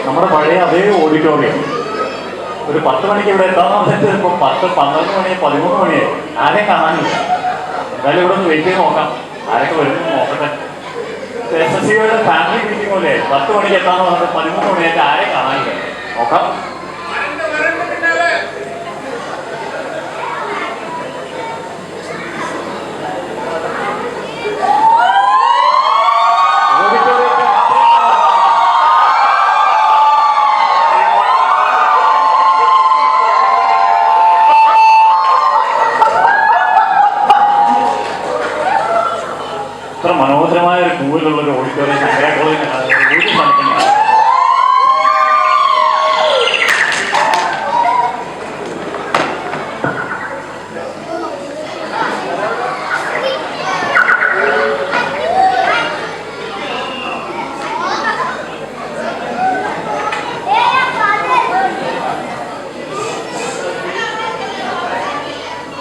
നമ്മുടെ പഴയ അതേ ഓഡിറ്റോറിയം. ഒരു 10 മണിക്ക് ഇവിടെ എത്താൻ പറഞ്ഞിട്ട് ഇപ്പോൾ 10, 12 മണി, 13 മണിയായി. ആരെയും കാണാനില്ല. എന്തായാലും ഇവിടെ ഒന്ന് വെയിറ്റ് ചെയ്ത് നോക്കാം, ആരൊക്കെ വരുന്നു നോക്കട്ടെ. SSCയുടെ ഫാമിലി മീറ്റിംഗ് പോലെ 10 മണിക്ക് എത്താന്ന് പറഞ്ഞിട്ട് 13 മണിയായിട്ട് ആരെയും കാണാനില്ല. നോക്കാം. ഇത്ര മനോഹരമായ ഒരു പൂവിലുള്ളൊരു ഓഡിറ്റോറിയം ശങ്കര കോളേജിൽ ഒരു സ്ഥലത്തില്ല.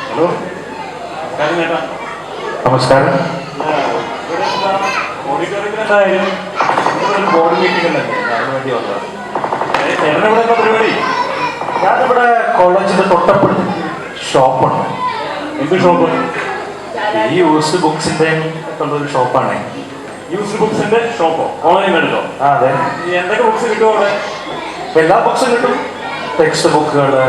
ഹലോ, നമസ്കാരം ചേട്ടാ. നമസ്കാരം. ഓഡിറ്റോറിയത്തിലെന്തായാലും ഒരു ബോർഡ് മീറ്റിംഗ് ഉണ്ടല്ലോ, അതിന് വേണ്ടി വന്നതാണ്. ചേട്ടനെവിടെ എന്താ പരിപാടി? ഞാനിവിടെ കോളേജിന്റെ തൊട്ടപ്പുറത്ത് ഷോപ്പുണ്ട്. എന്ത് ഷോപ്പ്? ഈ യൂസ്ഡ് ബുക്സിന്റെ ഉള്ളൊരു ഷോപ്പാണ്. യൂസ്ഡ് ബുക്സിന്റെ ഷോപ്പോ? കോളേജിൽ എടുത്തോ? അതെ. എന്തൊക്കെ ബുക്സ് കിട്ടുമോ അവിടെ? എല്ലാ ബുക്സും കിട്ടും. ടെക്സ്റ്റ് ബുക്കുകള്,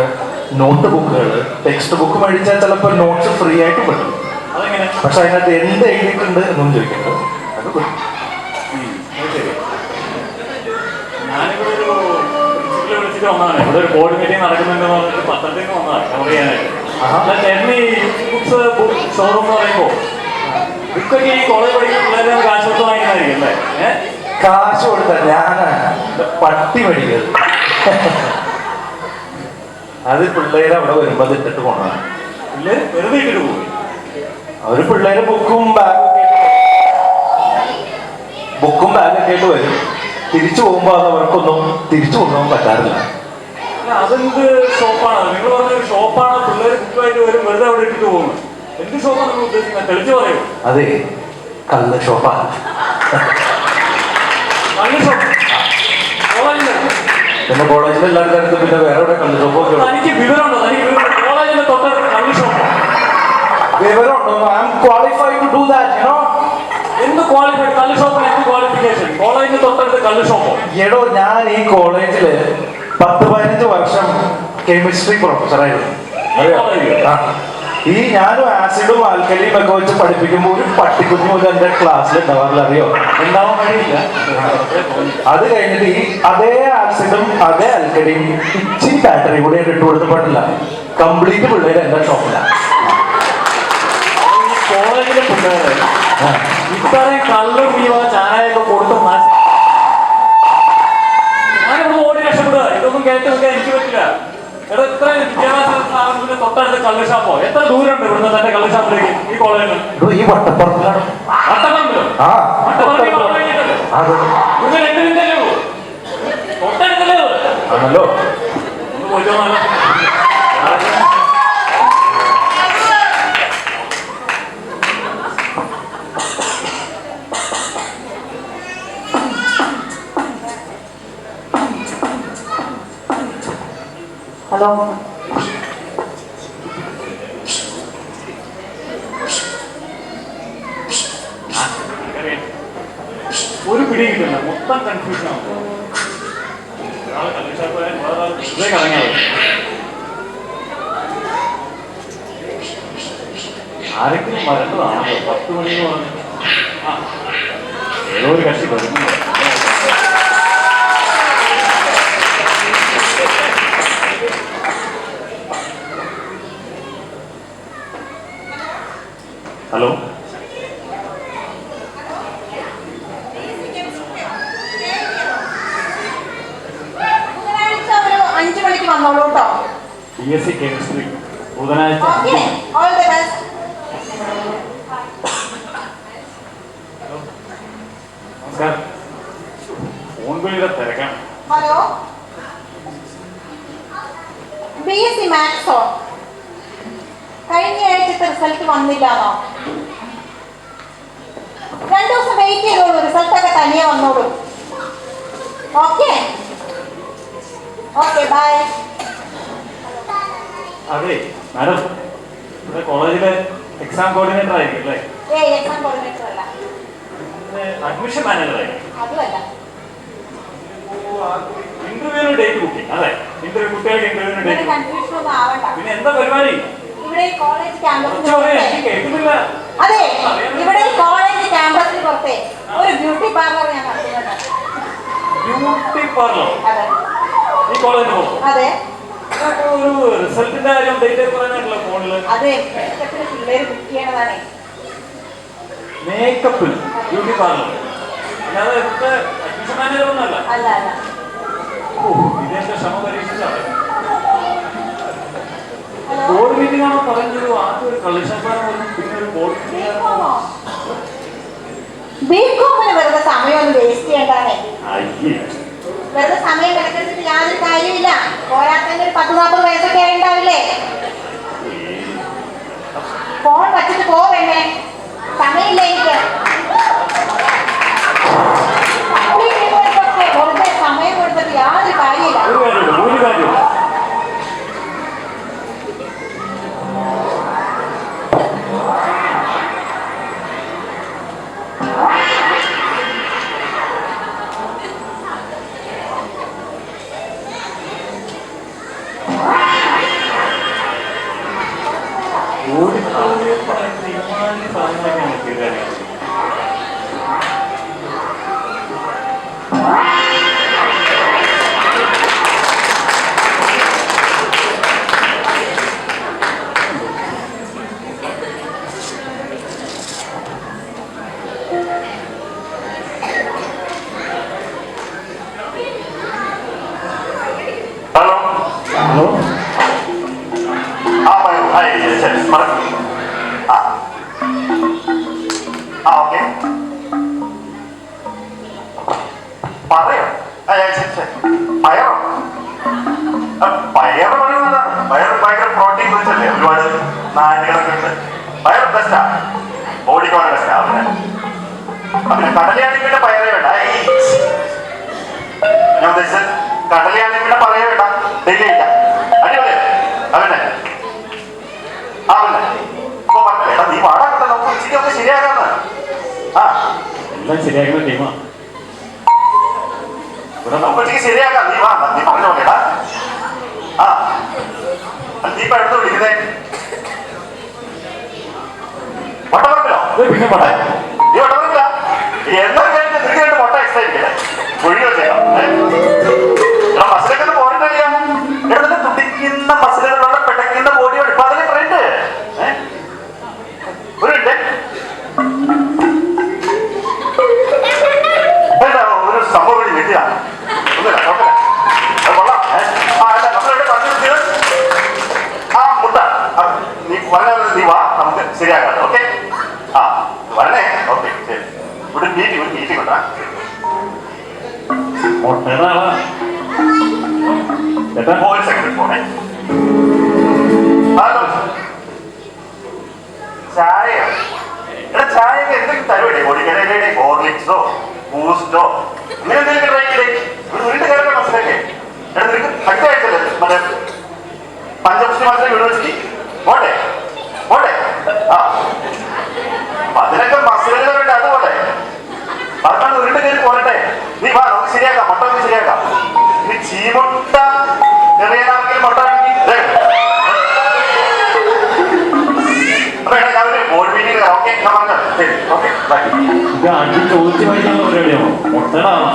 നോട്ട് ബുക്കുകള്. ടെക്സ്റ്റ് ബുക്ക് മേടിച്ചാൽ ചിലപ്പോൾ നോട്ട്സ് ഫ്രീ ആയിട്ട് കിട്ടും. അതെങ്ങനെ? പക്ഷെ അതിനകത്ത് എന്ത് എഴുതിയിട്ടുണ്ട് എന്നൊന്നും ചോദിക്കുന്നത് അത് കിട്ടും. ശരി. ഞാനിവിടെ ഒരു പ്രിൻസിപ്പലെ വിളിച്ചിട്ട് വന്നതാണ്. ഇവിടെ ഒരു ബോർഡ് മീറ്റിംഗ് നടക്കുന്നുണ്ടെന്ന് പറഞ്ഞിട്ട് പത്രത്തിൽ നിന്ന് വന്നതാണ് കവർ ചെയ്യാനായിട്ട്. ചേട്ടന് ഈ ബുക്സ് ഷോറൂം എന്ന് പറയുമ്പോൾ ബുക്കൊക്കെ ഈ കോളേജ് പഠിക്കുന്ന പിള്ളേരെ കാശ് കൊടുത്ത് വാങ്ങിക്കുന്നതായിരിക്കും അല്ലേ? കാശ് കൊടുത്ത ഞാനാണ് പട്ടി മേടിക്കുന്നത്. അത് പിള്ളേരെ അവിടെ വരുമ്പോൾ അത് ഇട്ടിട്ട് പോകണം. പിള്ളേർ വെറുതെ ഇട്ടിട്ട് പോകും. അവര് പിള്ളേരെ ബുക്കും ബാഗൊക്കെ ആയിട്ട് വരും. തിരിച്ചു പോകുമ്പോൾ അത് അവർക്കൊന്നും തിരിച്ചു കൊണ്ടുപോകാൻ പറ്റാറില്ല. അതെന്ത് ഷോപ്പാണ്? നിങ്ങൾ പറഞ്ഞൊരു ഷോപ്പാണ്, പിള്ളേർ ബുക്കുമായിട്ട് വരും, വെറുതെ അവിടെ ഇട്ടിട്ട് പോകുന്നത്. എന്ത് ഷോപ്പാണ് നിങ്ങൾ ഉദ്ദേശിക്കുന്നത്? തെളിച്ചു പറയൂ. അതെ, കള്ള് ഷോപ്പാണ്. കള്ള് ഷോപ്പ് പിന്നെ കോളേജിൽ എല്ലാവരും തരത്ത് പിന്നെ വേറെ എവിടെ കള്ള് ഷോപ്പൊക്കെ എനിക്ക് വിവരമുണ്ടോ? കോളേജിന്റെ തൊട്ടടുത്ത് കള്ള് ഷോപ്പ് വിവരമുണ്ടോ? I am qualified to do that, you know. എന്ത് ക്വാളിഫൈഡ്? കള്ള് ഷോപ്പിന് എന്ത് ക്വാളിഫിക്കേഷൻ? കോളേജിന്റെ തൊട്ടടുത്ത് കള്ള് ഷോപ്പോ? എടോ, ഞാൻ ഈ കോളേജില് 10-15 വർഷം കെമിസ്ട്രി പ്രൊഫസറായിരുന്നു. ഈ ഞാനും ആസിഡും ആൽക്കലിയും ഒക്കെ വെച്ച് പഠിപ്പിക്കുമ്പോൾ ഒരു പട്ടിക്കുഞ്ഞു പോലും എന്റെ ക്ലാസ്സിൽ ഉണ്ടാവാറില്ല. അറിയോ? ഉണ്ടാവാൻ കഴിയില്ല. അത് കഴിഞ്ഞിട്ട് ഈ അതേ ആസിഡും അതേ ആൽക്കലിയും ഇച്ചിരി ബാറ്ററി കൂടി ഇട്ട് കൊടുത്തിട്ടില്ല. കംപ്ലീറ്റ് പിള്ളേർ എന്റെ ഷോപ്പിലാണ്. കോളേജിലെ പിള്ളേര് ഇത്രയും കള്ളും ഈ ചാനയൊക്കെ കൊടുത്ത് ഞാനിവിടെ ഓടി രക്ഷപ്പെടുക. ഇതൊന്നും കേട്ട് വെക്കാൻ എനിക്ക് പറ്റില്ല. എടാ, ഇത്ര വിദ്യാഭ്യാസ സ്ഥാപനത്തിന്റെ തൊട്ടടുത്ത് കള്ള് ഷാപ്പോ? എത്ര ദൂരമുണ്ട് ഇവിടുന്ന് തന്റെ കള്ള് ഷാപ്പിലേക്ക് ഈ കോളേജിൽ? ഈ വട്ടപ്പുറത്തിലാണ്. വട്ടപ്പറമ്പിലോ? ഇവിടെ 2 മിനിറ്റല്ലേ ഉള്ളൂ. തൊട്ടടുത്തല്ലേ ആണല്ലോ. ഒന്ന് പോയിട്ടോ. ഹലോ, ഒരു പിടി കിട്ടില്ല, മൊത്തം കൺഫ്യൂഷൻ ആവും. ഒരാളെ കള്ളിഷാപ്പ് കറങ്ങിയത് ആരെങ്കിലും വരേണ്ടതാണല്ലോ. 10 മണി എന്ന് പറഞ്ഞു ഏതോ ഒരു കക്ഷി വരുന്നു. ഹലോ, BSc കെമിസ്ട്രി ബുധനാഴ്ച. നമസ്കാരം. ഫോൺ വിളിയുടെ തിരക്കാം. ഹലോ, BSc മാത്സോ? കഴിഞ്ഞ ആഴ്ചത്തെ റിസൾട്ട് വന്നില്ലാന്നോ? 2 ദിവസം വെയിറ്റ് ചെയ്തോളൂ, റിസൾട്ടൊക്കെ തനിയെ വന്നോളൂ. ഓക്കെ. Okay bye. അതെ മാഡം, ഇവിടെ കോളേജിലെ എക്സാം കോർഡിനേറ്റർ ആയിരിക്കും അല്ലേ? എക്സാം കോർഡിനേറ്റർ അല്ല, അഡ്മിഷൻ മാനേജർ ആയിരിക്കും. അതുമല്ല. ഇന്റർവ്യൂവിന് ഡേറ്റ് ബുക്കിംഗ് അതെ, ഇന്റർവ്യൂ കുട്ടികൾക്ക് ഇന്റർവ്യൂവിന് ഡേറ്റ്. കൺഫ്യൂഷൻ ഒന്നും ആവണ്ട. പിന്നെ എന്താ പരിപാടി? ഇവിടെ കോളേജ് ക്യാമ്പസിന് കേൾക്കുന്നില്ല. അതെ, ഇവിടെ കോളേജ് ക്യാമ്പസിന് പുറത്തെ ഒരു ബ്യൂട്ടി പാർലർ ഞാൻ നടത്തുന്നുണ്ട്. Beauty parlour? അതെ. ഈ കോളേജിന് പുറത്ത്? അതെ. ഒരു റിസൾട്ടിന്റെ കാര്യം ഡേറ്റ് പറയാനായിട്ടുള്ള ഫോണില്. അതെ, മേക്കപ്പിന് പിള്ളേര് ബുക്ക് ചെയ്യണതാണ്. മേക്കപ്പിന് ബ്യൂട്ടി പാർലർ? അല്ലാതെ ഇവിടുത്തെ അഡ്മിഷൻ മാനേജർ ഒന്നല്ല? അല്ല അല്ല. ഇതെന്റെ ശ്രമ പരീക്ഷിച്ചാണ്. ബോർഡ് മീറ്റിംഗ് ആണോ പറഞ്ഞത്? ആദ്യം ഒരു കളിശാപ്പാട് പിന്നെ ഒരു ബോർഡ് ബികോമിന് വെറുതെ സമയമൊന്നും വേസ്റ്റ് ചെയ്യണ്ടാണേ. അയ്യേ, വെറുതെ സമയം കിടക്കുന്നത് യാതൊരു കാര്യമില്ല. പോരാത്തന്നെ ഒരു 10-40 വയസ്സൊക്കെ ഉണ്ടാവില്ലേ? ഫോൺ വച്ചിട്ട് പോവേണ്ടേ? സമയമില്ല എനിക്ക്. വെറുതെ സമയം കൊടുത്തിട്ട് യാതൊരു കാര്യമില്ല. ഒരു കാര്യം കടലയാണെങ്കിൽ പയറേ വേണ്ട. ഞാൻ ഉദ്ദേശിച്ചത് കടലയാണെങ്കിൽ പറയേ വേണ്ട. ഡെയിലി ഇല്ല അടിപൊളി അവനെ അവനെ ഇപ്പൊ പറഞ്ഞ നീ പാടാക്കട്ടെ, നമുക്ക് ഉച്ചയ്ക്കൊക്കെ ശരിയാക്കാന്ന്. ആ എല്ലാം ശരിയാക്കുന്ന ടീമാ. ഇവിടെ നമുക്ക് ഉച്ചയ്ക്ക് ശരിയാക്കാം. നീ വാ, നീ പറഞ്ഞ പോലെടാ. ആ നീ ഇപ്പൊ എടുത്ത് വിളിക്കുന്നേ വട്ടപ്പറമ്പിലോ? പിന്നെ പറയാം. നീ വട്ടപ്പറമ്പില്ല എന്താ കഴിഞ്ഞ നിനക്ക് മുട്ട എക്സ്ട്രാ ഇരിക്കല്ലേ? ഒഴിയോ ചെയ്യാം. മസിലൊക്കെ പോരണ്ടറിയാ. എവിടെ തുടിക്കുന്ന മസിലുകളുള്ള പെടയ്ക്കുന്ന ബോഡിയോട് ഇപ്പൊ അതിലെ ട്രെൻഡ്. ഒരു ഒരു സംഭവം കൂടി കിട്ടിയ ഒന്നുമില്ല, കുഴപ്പമില്ല, അത് കൊള്ളാം. അല്ല നമ്മളെവിടെ പറഞ്ഞു ആ മുട്ട നീ പറഞ്ഞ നീ വാ, നമുക്ക് ശരിയാക്കാം. ഓക്കെ ആ വരണേ. ഓക്കെ ശരി. ഒരു മീറ്റിംഗ് ഉണ്ടാ. ഒരു സെക്കൻഡ് പോണേ. ഹലോ, ചായ എടാ, ചായക്ക് എന്തെങ്കിലും തരുവടേ? പൊടിക്കടയിലെ ഹോർലിക്സോ ബൂസ്റ്റോ ഇങ്ങനെ എന്തെങ്കിലും ട്രൈ ചെയ്തേ. ഒരു വീട്ടിൽ കയറുന്ന മനസ്സിലാക്കേ. എടാ നിനക്ക് അടുത്ത ആഴ്ചല്ലേ മറ്റേ പഞ്ചപുഷ്ടി മത്സരം യൂണിവേഴ്സിറ്റി പോട്ടെ പോട്ടെ. ആ അതിനൊക്കെ മത്സരങ്ങളുണ്ട്. അതുപോലെ അതാണ് വീട്ടിൽ കയറി പോരട്ടെ. നീ വാ, നമുക്ക് ശരിയാക്കാം. മുട്ട നമുക്ക് ശരിയാക്കാം. നീ ചീമുട്ട എറിയാനാണെങ്കിൽ മുട്ട അടി ചോദിച്ചു വായിക്കാനുള്ള പരിപാടിയാണോ? മുട്ടടാണോ?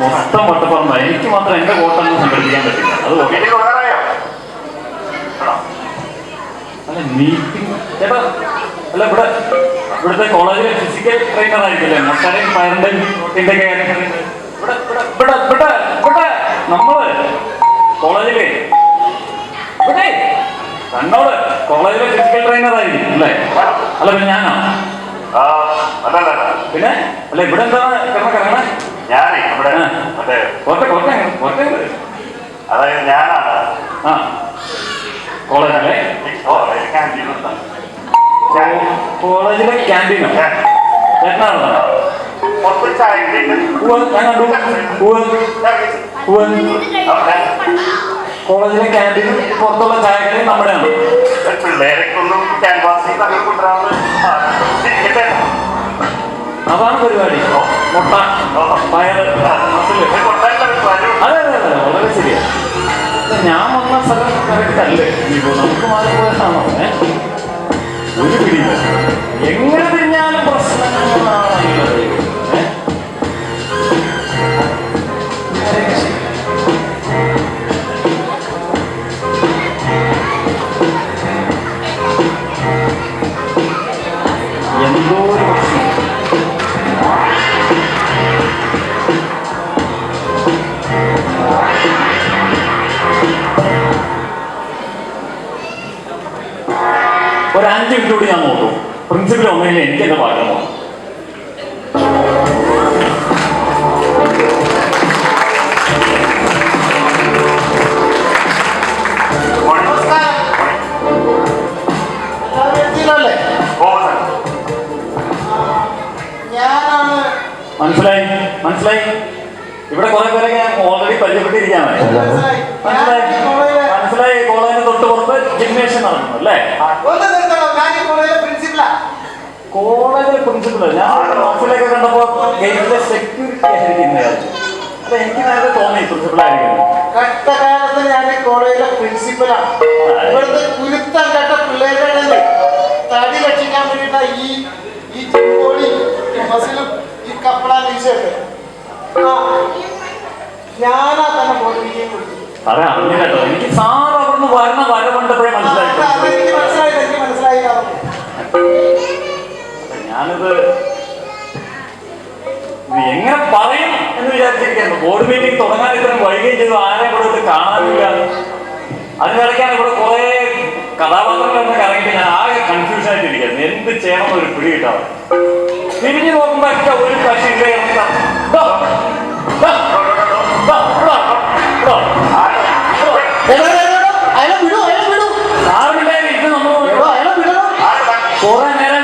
മൊത്തം വട്ടപ്പറമ്പ. എനിക്ക് മാത്രം എന്റെ വോട്ടൊന്നും സംഘടിപ്പിക്കാൻ പറ്റില്ല. അത് അല്ല മീറ്റിംഗ് ചേട്ടാ. അല്ല ഇവിടുത്തെ കോളേജിലെ ഫിസിക്കൽ ട്രെയിനർ ആയിരിക്കില്ലേ? മുട്ടയുടെയും പയറിന്റെയും പ്രോട്ടീന്റെ ഒക്കെ കാര്യം ഇവിടെ നമ്മള് കോളേജിലെ ഇവിടെ തന്നോട് കോളേജിലെ ഫിസിക്കൽ ട്രെയിനർ ആയിരിക്കും അല്ലേ? അല്ല പിന്നെ ഞാനോ? പിന്നെ അല്ല ഇവിടെ എന്താണ് കിടക്കണേ? ഞാനേ ഇവിടെ കോട്ടയം അതായത് ഞാനാണ് ആ കോളേജിലെ കോളേജിലെ ക്യാൻറ്റീനോ ചേട്ടനാണോ? ഞാൻ കണ്ടു. കോളേജിലെ ക്യാൻറ്റീനും പുറത്തുള്ള ചായക്കടയും നമ്മുടെയാണ്. പിള്ളേരൊക്കൊന്നും ക്യാൻവാസിൽ അതാണ് പരിപാടി. മുട്ട, പയറ്, മസില്. അതെ അതെ അതെ, വളരെ ശരിയാണ്. ഞാൻ വന്ന സ്ഥലം കറക്റ്റ് അല്ലേ? നമുക്ക് മാറിപ്പോയതാണോ? ഒരു പിടിയില്ല. എങ്ങനെ തിരിഞ്ഞാലും പ്രശ്നങ്ങളാണ് ഉള്ളത്. എന്തോ ഒരു പ്രശ്നം. ഒരു 5 മിനിറ്റ് കൂടി ഞാൻ നോക്കും. പ്രിൻസിപ്പൽ ഒന്നേലും എനിക്ക് എന്റെ പാഠം നോക്കും. മനസ്സിലായി മനസ്സിലായി. ഇവിടെ കുറെ പേരൊക്കെ ഞാൻ ഓൾറെഡി പരിചയപ്പെട്ടിരിക്കുകയാണ്. മനസ്സിലായി മനസ്സിലായി. കോളേജിന് തൊട്ട് പുറത്ത് ജിംനേഷ്യം നടക്കുന്നു അല്ലേ? കോളേജിലെ പ്രിൻസിപ്പൾ ഞാൻ ഓഫീസിലൊക്കെ കണ്ടപ്പോ ഗേറ്റിലെ സെക്യൂരിറ്റി ആയിരിക്കുന്നത്. അപ്പൊ എനിക്ക് നേരത്തെ തോന്നി പ്രിൻസിപ്പൾ ആയിരിക്കുന്നത്. കഷ്ടകാലത്ത് ഞാൻ കോളേജിലെ പ്രിൻസിപ്പലാണ്. ഇവിടുത്തെ കുരുത്തം കേട്ട പിള്ളേരുടെ തടി രക്ഷിക്കാൻ വേണ്ടിയിട്ടാ ഈ ചെമ്പോടി മസിലും ഈ കപ്പള വീശൊക്കെ. ഞാനാ തന്നെ ബോധിപ്പിക്കുകയും വിളിച്ചു. സാറേ അറിഞ്ഞു കേട്ടോ. എനിക്ക് സാർ അവിടുന്ന് വരണ വര കണ്ടപ്പോഴേ മനസ്സിലായി. എനിക്ക് മനസ്സിലായി. ഞാനിത് എങ്ങനെ പറയും എന്ന് വിചാരിച്ചിരിക്കുന്നു. ബോർഡ് മീറ്റിംഗ് തുടങ്ങാൻ ഇത്രയും വൈകുകയും ചെയ്തു. ആരെയും ഇവിടെ ഇത് കാണാനില്ല. അതിനിടയ്ക്കാണ് ഇവിടെ കുറെ കഥാപാത്രങ്ങളൊക്കെ ഇറങ്ങിയിട്ട് ഞാൻ ആകെ കൺഫ്യൂഷൻ ആയിട്ടിരിക്കുന്നു. എന്ത് ചെയ്യണമെന്ന് ഒരു പിടി കിട്ടാതെ തിരിഞ്ഞു നോക്കുമ്പോ ഒക്കെ ഒരു കക്ഷി സാറിന്റെ ഇത് നമ്മൾ കുറെ നേരം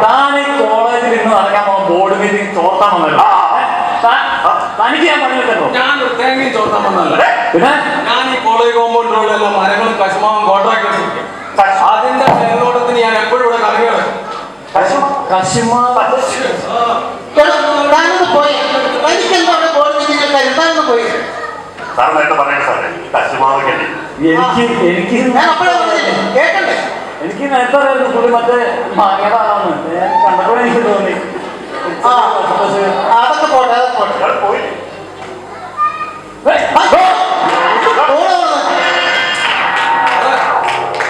താൻ ഈ കോളേജിൽ ഇന്ന് നടക്കാൻ പോകാൻ ബോർഡ് മീറ്റിംഗ് ചോർത്താൻ വന്നല്ലോ. തനിക്ക് ഞാൻ പറഞ്ഞിട്ടുണ്ടോ? ഞാൻ തേങ്ങയും ചോർത്താൻ വന്നല്ല. പിന്നെ ഞാൻ ഈ കോളേജ് കോമ്പൗണ്ടിലുള്ള എല്ലാ മരങ്ങളും കശുമാവും കോൺട്രാക്ട് എടുത്തിരിക്കും. അതിന്റെ മേൽനോട്ടത്തിന് ഞാൻ എപ്പോഴും ഇവിടെ കറങ്ങി കിടക്കും. സാർ നേരത്തെ പറയണ സാറേ കശുമാവ് എനിക്ക് നേരത്തെ അറിയായിരുന്നു പുള്ളി മറ്റേ മാങ്ങയുടെ ആളാണ്. ഞാൻ കണ്ടപ്പോഴേ എനിക്ക് തോന്നി. അതൊക്കെ പോട്ടെ പോയില്ലേ?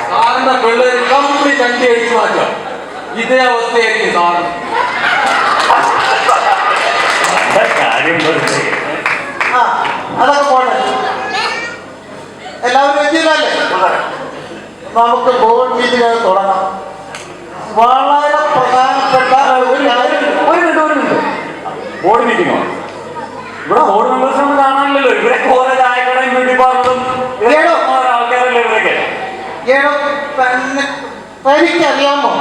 സാറിന്റെ പിള്ളേര് കംപ്ലീറ്റ് അണ്ടി അടിച്ചു മാറ്റാം. ഇതേ അവസ്ഥയായിരിക്കും സാറിന്. കാര്യം അതൊക്കെ പോട്ടെ. എല്ലാവരും എത്തിയില്ലല്ലേ? നമുക്ക് ബോർഡ് മീറ്റിംഗ് തുടങ്ങാം. വളരെ പ്രധാനപ്പെട്ട ഒരു മിനിറ്റ്. ബോർഡ് മീറ്റിംഗോ? ഇവിടെ ബോർഡ് മെമ്പേഴ്സിനൊന്നും കാണാനില്ലല്ലോ. ഇവിടെ ഓരോ ചായക്കടയും ബ്യൂട്ടി പാർലറും ആൾക്കാരല്ലേ ഇവരൊക്കെ. തനിക്കറിയാമോ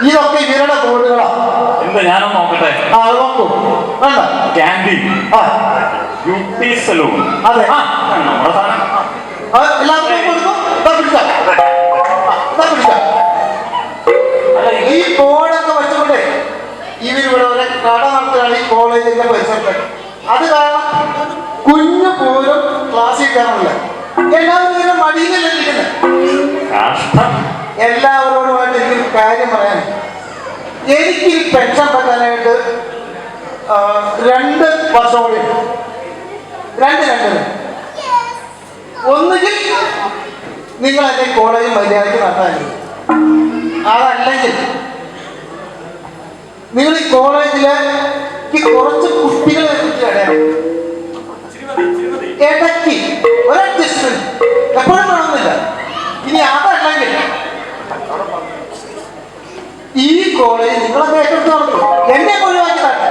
ഇതൊക്കെ ഇവരുടെ ബോർഡുകളാ? എന്താ ഞാനൊന്ന് നോക്കട്ടെ. അത് നോക്കൂ. വേണ്ട ക്യാൻറ്റീൻ, ബ്യൂട്ടി സലൂൺ. അതെ നമ്മുടെ സാധനം എല്ലാവർക്കും കൊടുക്കും. അല്ല ഈ ബോർഡൊക്കെ വെച്ചുകൊണ്ട് ഇവരിവിടെ ഒരു കട നടത്തുകയാണ് ഈ കോളേജിന്റെ പരിസരത്ത്. അത് കാരണം കുഞ്ഞു പോലും ക്ലാസ്സിൽ കയറുന്നില്ല. എല്ലാവരും ഇതിന്റെ മടിയിലല്ലേ ഇരിക്കുന്നത്. എല്ലാവരോടുമായിട്ട് എനിക്കൊരു കാര്യം പറയാൻ. എനിക്ക് ഈ പെൻഷൻ പറ്റാനായിട്ട് 2 വർഷം കൂടി രണ്ട് ഒന്നുകിൽ നിങ്ങൾ എന്റെ കോളേജ് മര്യാദയ്ക്ക് നടത്താൻ, അതല്ലെങ്കിൽ നിങ്ങൾ ഈ കോളേജിലേക്ക് കുറച്ച് കുട്ടികളെ ഇടയ്ക്ക് ഒരു അഡ്ജസ്റ്റ്മെന്റ് എപ്പോഴും വേണമെന്നില്ല. ഇനി അതല്ലെങ്കിൽ കോളേജ് നിങ്ങളൊക്കെ ഏറ്റെടുത്ത് നടത്തും. എന്നെ ഒഴിവാക്കിയതാണ്.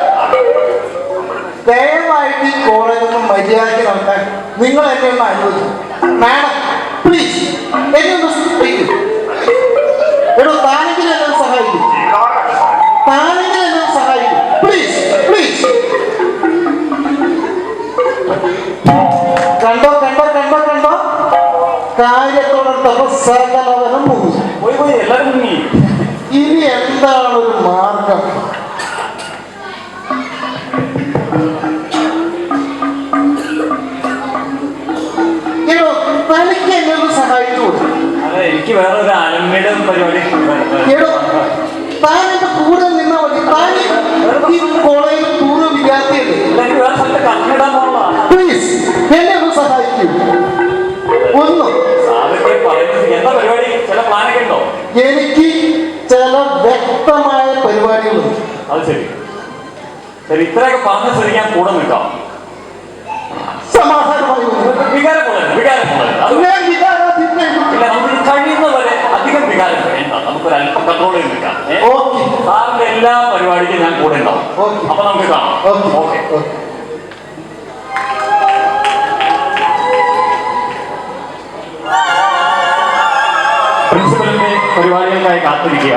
ദയവായിട്ട് ഈ കോളേജ് ഒന്ന് മര്യാദയ്ക്ക് നടത്താൻ നിങ്ങൾ എന്നെ ഒന്ന് അനുവദിക്കും. മാഡം പ്ലീസ് എന്നെ ഒന്ന് സഹായിക്കും. എടോ താനെങ്കിലും എന്നെ ഒന്ന് സഹായിക്കും. താനെങ്കിലും എന്നെ ഒന്ന് സഹായിക്കും. Please please. കണ്ടോ കണ്ടോ കണ്ടോ കണ്ടോ കാര്യത്തോടൊപ്പം സകലവനം പോകും. പോയി പോയി എല്ലാവരും മുങ്ങി. ഇനി എന്താണ് ഒരു മാർഗം? എടോ തനിക്ക് എന്നെ ഒന്ന് സഹായിച്ചു കൊടുക്കും. അതെ എനിക്ക് വേറെ ഒരു അലമ്മയുടെ പരിപാടി. എടോ താൻ എന്റെ കൂടെ നിന്നാ മതി. താൻ ഈ കോളേജിൽ പൂർവ്വ വിദ്യാർത്ഥിയല്ലേ? എനിക്ക് വേറെ സ്ഥലത്ത് കണ്ണിടാൻ പോകണം. പ്ലീസ് എന്നെ ഒന്ന് സഹായിക്കൂ. ഒന്ന് സാറൊക്കെ പറയുന്നത് എന്താ പരിപാടി? ചില പ്ലാനൊക്കെ ഉണ്ടോ? എനിക്ക് ചില വ്യക്തമായ പരിപാടികളുണ്ട്. അത് ശരി ശരി, ഇത്രയൊക്കെ പറഞ്ഞ ശരി ഞാൻ കൂടെ നിൽക്കാം. സമാധാനമായി വികാരം പോലെ അത് ഞാൻ വികാരാധീനനായിരുന്നു. ഇല്ല, നമുക്ക് കഴിയുന്നവരെ അധികം വികാരം വേണ്ട. നമുക്കൊരു അല്പം കൺട്രോൾ ചെയ്ത് നിൽക്കാം. ഓക്കെ സാറിന്റെ എല്ലാ പരിപാടിക്കും ഞാൻ കൂടെ ഉണ്ടാവും. ഓക്കെ. അപ്പൊ നമുക്ക് കാണാം. Okay okay. ഓക്കെ. പ്രിൻസിപ്പലിന്റെ പരിപാടികൾക്കായി കാത്തിരിക്കുക.